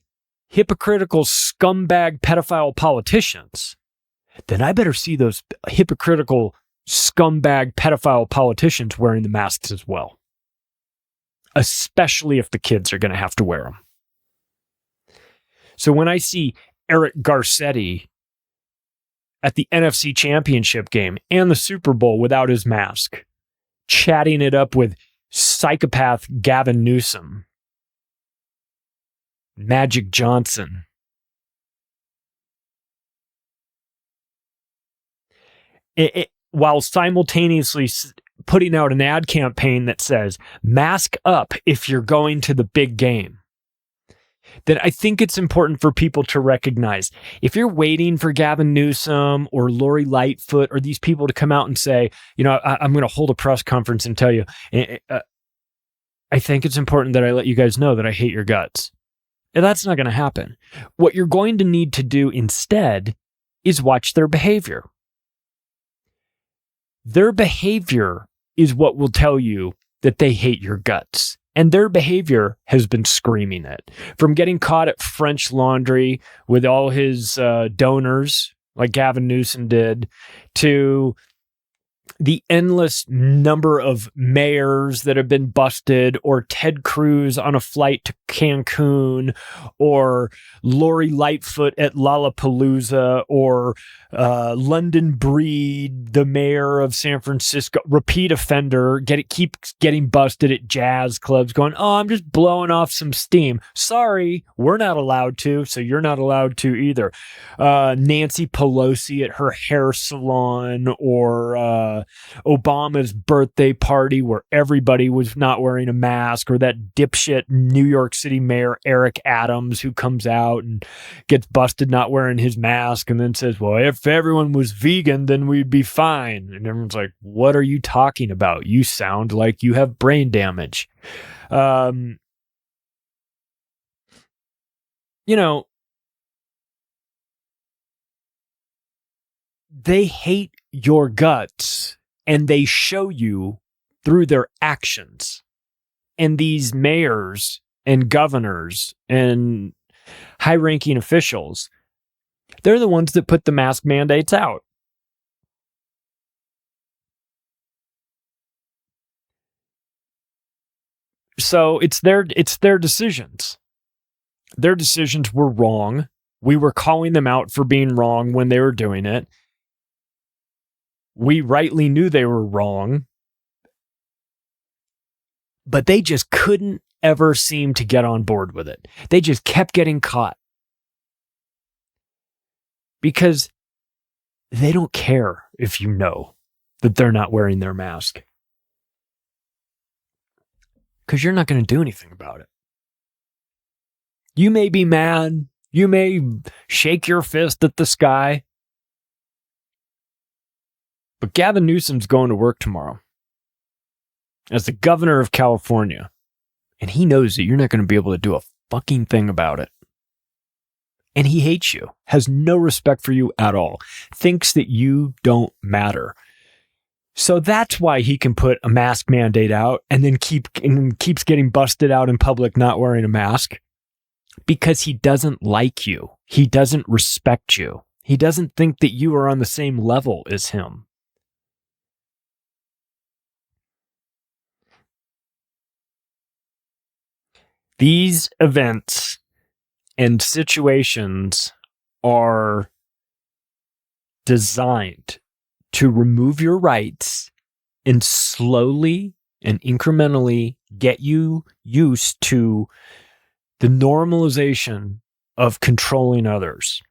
hypocritical scumbag pedophile politicians, then I better see those hypocritical scumbag pedophile politicians wearing the masks as well. Especially if the kids are going to have to wear them. So when I see Eric Garcetti at the NFC Championship game and the Super Bowl without his mask, chatting it up with psychopath Gavin Newsom, Magic Johnson, while simultaneously putting out an ad campaign that says, mask up if you're going to the big game, then I think it's important for people to recognize, if you're waiting for Gavin Newsom or Lori Lightfoot or these people to come out and say, I'm going to hold a press conference and tell you, I think it's important that I let you guys know that I hate your guts. And that's not going to happen. What you're going to need to do instead is watch their behavior. Their behavior is what will tell you that they hate your guts. And their behavior has been screaming it. From getting caught at French Laundry with all his donors, like Gavin Newsom did, to the endless number of mayors that have been busted, or Ted Cruz on a flight to Cancun, or Lori Lightfoot at Lollapalooza, or London Breed, the mayor of San Francisco, repeat offender, keeps getting busted at jazz clubs, going, I'm just blowing off some steam. Sorry, we're not allowed to, so you're not allowed to either. Nancy Pelosi at her hair salon, or Obama's birthday party where everybody was not wearing a mask, or that dipshit New York City mayor Eric Adams who comes out and gets busted not wearing his mask and then says, well, if everyone was vegan, then we'd be fine. And everyone's like, what are you talking about? You sound like you have brain damage. They hate your guts, and they show you through their actions. And these mayors and governors and high-ranking officials, they're the ones that put the mask mandates out. So it's their decisions. Their decisions were wrong. We were calling them out for being wrong when they were doing it. We rightly knew they were wrong, but they just couldn't ever seem to get on board with it. They just kept getting caught because they don't care if you know that they're not wearing their mask, because you're not going to do anything about it. You may be mad. You may shake your fist at the sky. But Gavin Newsom's going to work tomorrow as the governor of California. And he knows that you're not going to be able to do a fucking thing about it. And he hates you, has no respect for you at all, thinks that you don't matter. So that's why he can put a mask mandate out and then keeps getting busted out in public not wearing a mask. Because he doesn't like you. He doesn't respect you. He doesn't think that you are on the same level as him. These events and situations are designed to remove your rights and slowly and incrementally get you used to the normalization of controlling others.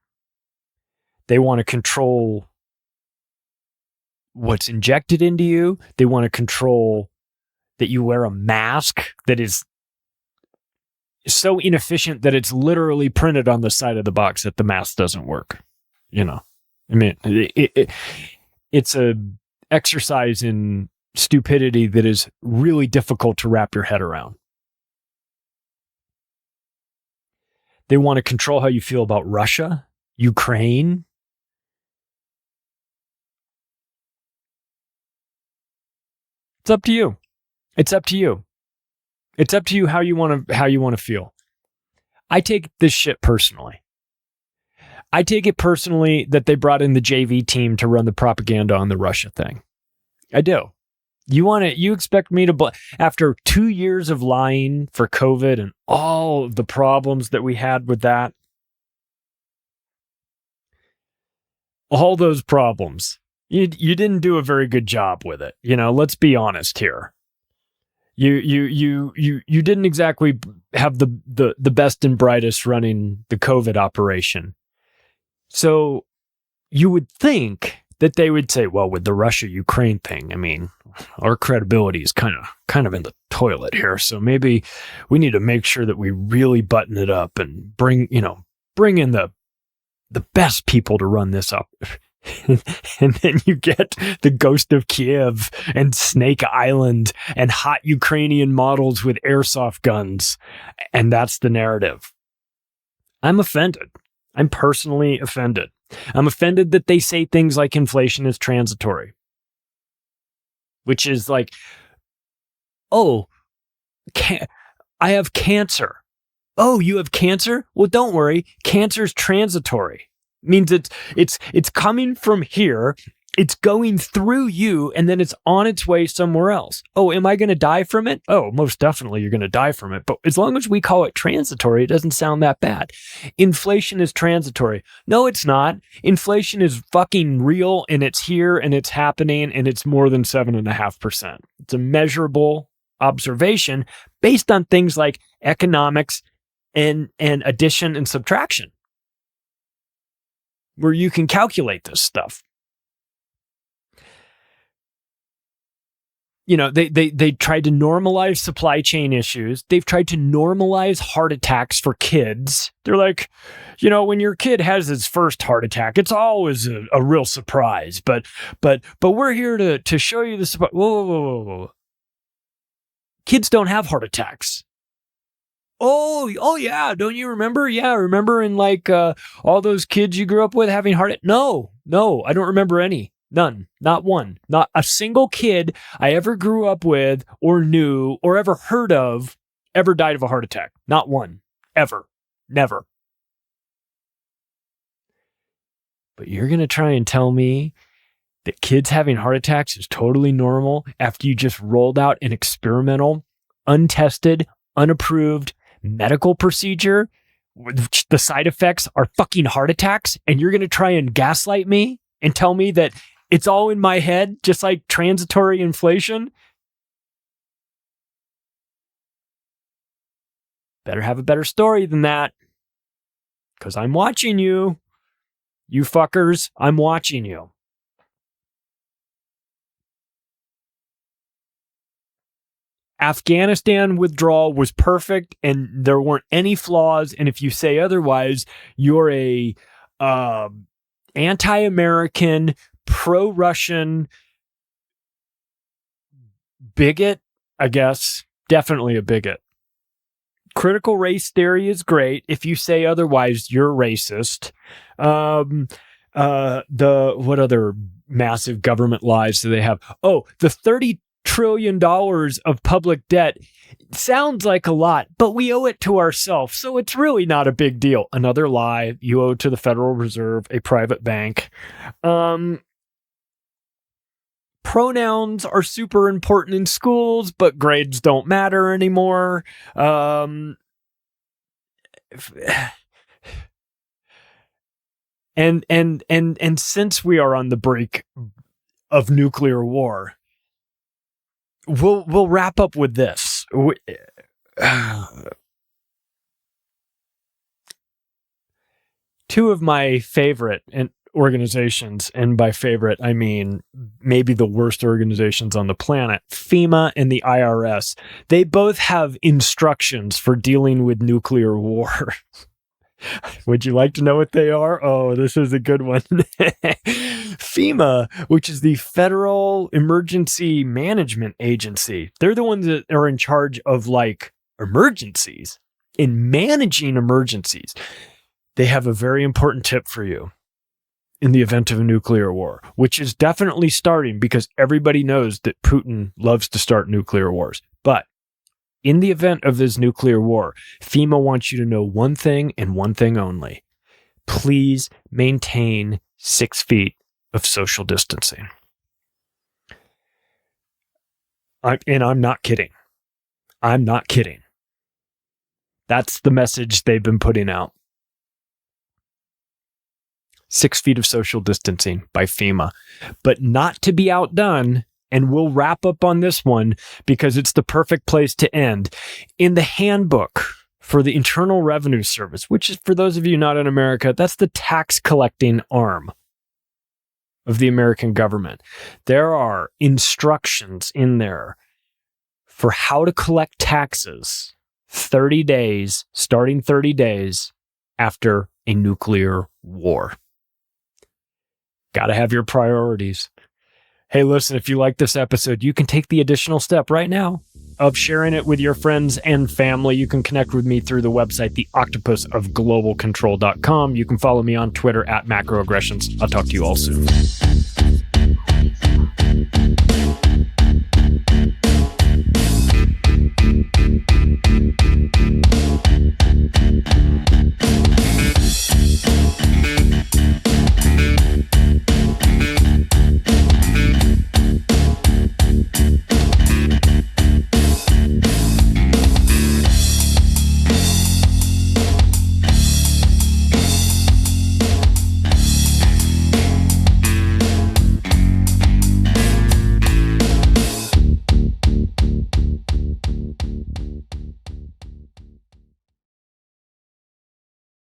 They want to control what's injected into you. They want to control that you wear a mask that is so inefficient that it's literally printed on the side of the box that the mask doesn't work. It's a exercise in stupidity that is really difficult to wrap your head around. They want to control how you feel about Russia, Ukraine. It's up to you. It's up to you. It's up to you how you want to feel. I take this shit personally. I take it personally that they brought in the JV team to run the propaganda on the Russia thing. I do. You expect me to, after 2 years of lying for COVID and all of the problems that we had with that, all those problems, you didn't do a very good job with it. Let's be honest here. You didn't exactly have the best and brightest running the COVID operation. So you would think that they would say, well, with the Russia-Ukraine thing, I mean, our credibility is kind of in the toilet here. So maybe we need to make sure that we really button it up and bring in the best people to run this up. And then you get the Ghost of Kiev and Snake Island and hot Ukrainian models with airsoft guns. And that's the narrative. I'm offended. I'm personally offended. I'm offended that they say things like inflation is transitory, which is like, oh, I have cancer. Oh, you have cancer? Well, don't worry. Cancer's transitory. Means it's coming from here, it's going through you, and then it's on its way somewhere else. Oh, am I going to die from it? Oh, most definitely you're going to die from it. But as long as we call it transitory, it doesn't sound that bad. Inflation is transitory. No, it's not. Inflation is fucking real, and it's here, and it's happening, and it's more than 7.5%. It's a measurable observation based on things like economics and addition and subtraction, where you can calculate this stuff. You know, they tried to normalize supply chain issues. They've tried to normalize heart attacks for kids. They're like, you know, when your kid has his first heart attack, it's always a real surprise. But we're here to show you the surprise. Whoa. Kids don't have heart attacks. Oh yeah, don't you remember? Yeah, remember in like all those kids you grew up with having heart attacks? No, I don't remember any. None. Not one. Not a single kid I ever grew up with or knew or ever heard of ever died of a heart attack. Not one. Ever. Never. But you're going to try and tell me that kids having heart attacks is totally normal after you just rolled out an experimental, untested, unapproved medical procedure, which the side effects are fucking heart attacks, and you're going to try and gaslight me and tell me that it's all in my head, just like transitory inflation? Better have a better story than that, because I'm watching you. You fuckers, I'm watching you. Afghanistan withdrawal was perfect and there weren't any flaws. And if you say otherwise, you're a anti-American, pro-Russian bigot, I guess. Definitely a bigot. Critical race theory is great. If you say otherwise, you're racist. What other massive government lies do they have? Oh, the $30 trillion of public debt sounds like a lot, but we owe it to ourselves, so it's really not a big deal. Another lie. You owe to the Federal Reserve, a private bank. Pronouns are super important in schools, but grades don't matter anymore. And since we are on the brink of nuclear war, we'll wrap up with this. Two of my favorite organizations, and by favorite, I mean maybe the worst organizations on the planet, FEMA and the IRS, they both have instructions for dealing with nuclear war. Would you like to know what they are? Oh, this is a good one. FEMA, which is the Federal Emergency Management Agency. They're the ones that are in charge of like emergencies, in managing emergencies. They have a very important tip for you in the event of a nuclear war, which is definitely starting because everybody knows that Putin loves to start nuclear wars. But in the event of this nuclear war, FEMA wants you to know one thing and one thing only. Please maintain 6 feet of social distancing. I'm not kidding. I'm not kidding. That's the message they've been putting out. 6 feet of social distancing by FEMA. But not to be outdone, and we'll wrap up on this one because it's the perfect place to end. In the handbook for the Internal Revenue Service, which is, for those of you not in America, that's the tax collecting arm of the American government. There are instructions in there for how to collect taxes 30 days, starting 30 days after a nuclear war. Got to have your priorities. Hey, listen, if you like this episode, you can take the additional step right now of sharing it with your friends and family. You can connect with me through the website, theoctopusofglobalcontrol.com. You can follow me on Twitter at macroaggressions. I'll talk to you all soon.